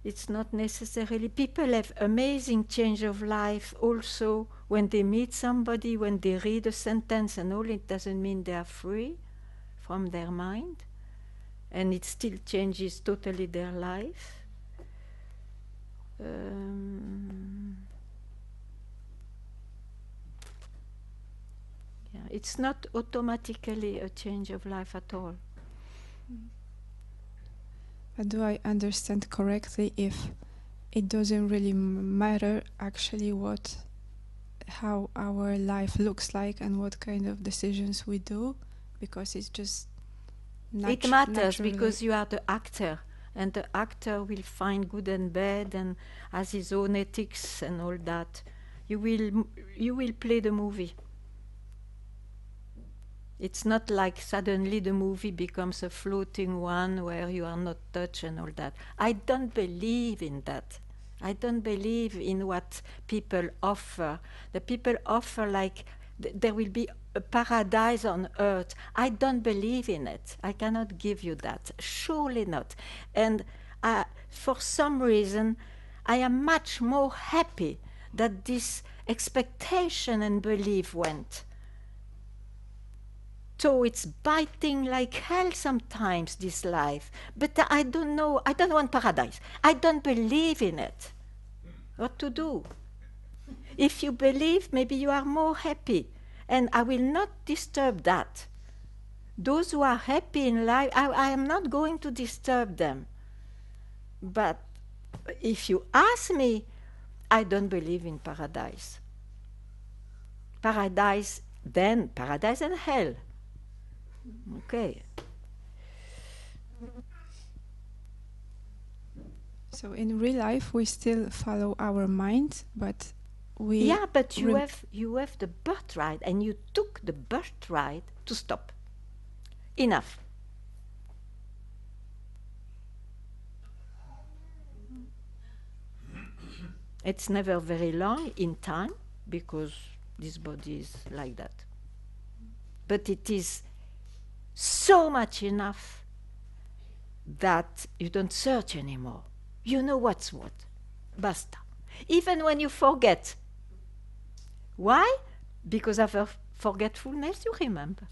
It's not necessarily. People have amazing change of life also when they meet somebody, when they read a sentence and all. It doesn't mean they are free from their mind, and it still changes totally their life. It's not automatically a change of life at all. But do I understand correctly if it doesn't really matter actually how our life looks like and what kind of decisions we do, because it's just it matters because you are the actor, and the actor will find good and bad and has his own ethics and all that. You will play the movie. It's not like suddenly the movie becomes a floating one where you are not touched and all that. I don't believe in that. I don't believe in what people offer. The people offer like there will be a paradise on earth. I don't believe in it. I cannot give you that. Surely not. And for some reason, I am much more happy that this expectation and belief went. So it's biting like hell sometimes, this life. But I don't know. I don't want paradise. I don't believe in it. What to do? If you believe, maybe you are more happy. And I will not disturb that. Those who are happy in life, I am not going to disturb them. But if you ask me, I don't believe in paradise. Paradise and hell. Okay. So in real life, we still follow our mind, but we... Yeah, but you have the birthright, and you took the birthright to stop. Enough. It's never very long in time, because this body is like that. But it is so much enough that you don't search anymore. You know what's what. Basta. Even when you forget. Why? Because of forgetfulness, you remember.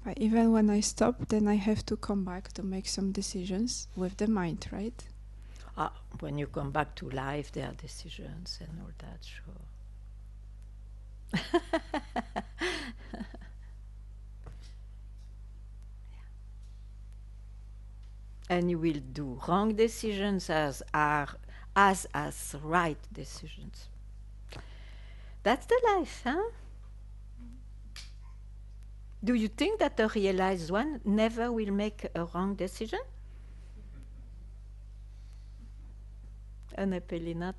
But even when I stop, then I have to come back to make some decisions with the mind, right? When you come back to life, there are decisions and all that, sure. And you will do wrong decisions as right decisions. That's the life, huh? Do you think that a realized one never will make a wrong decision? Unhappily not.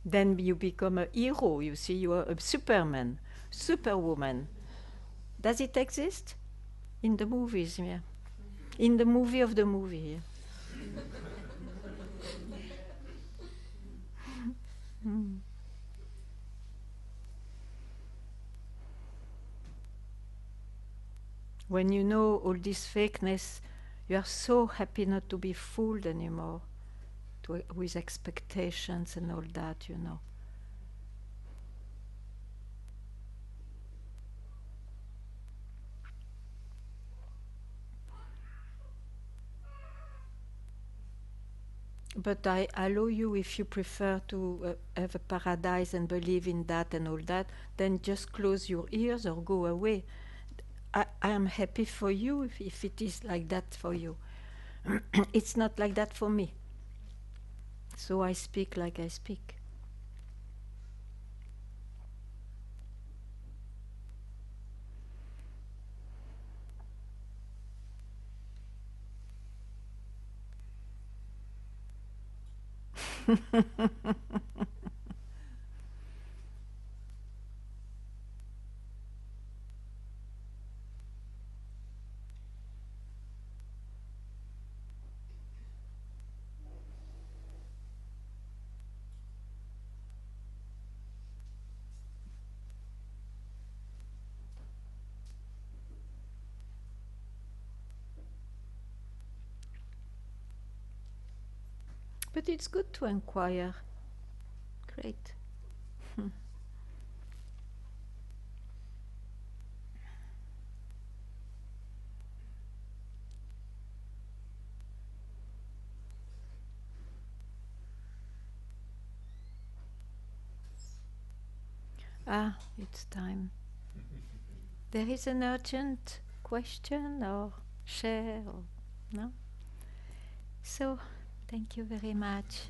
Then you become a hero, you see, you are a Superman, Superwoman. Does it exist? In the movies, yeah. In the movie of the movie, yeah. When you know all this fakeness, you are so happy not to be fooled anymore with expectations and all that, you know. But I allow you, if you prefer to have a paradise and believe in that and all that, then just close your ears or go away. I am happy for you if it is like that for you. It's not like that for me. So I speak like I speak. But it's good to inquire. Great. It's time. There is an urgent question or share or no? So, thank you very much.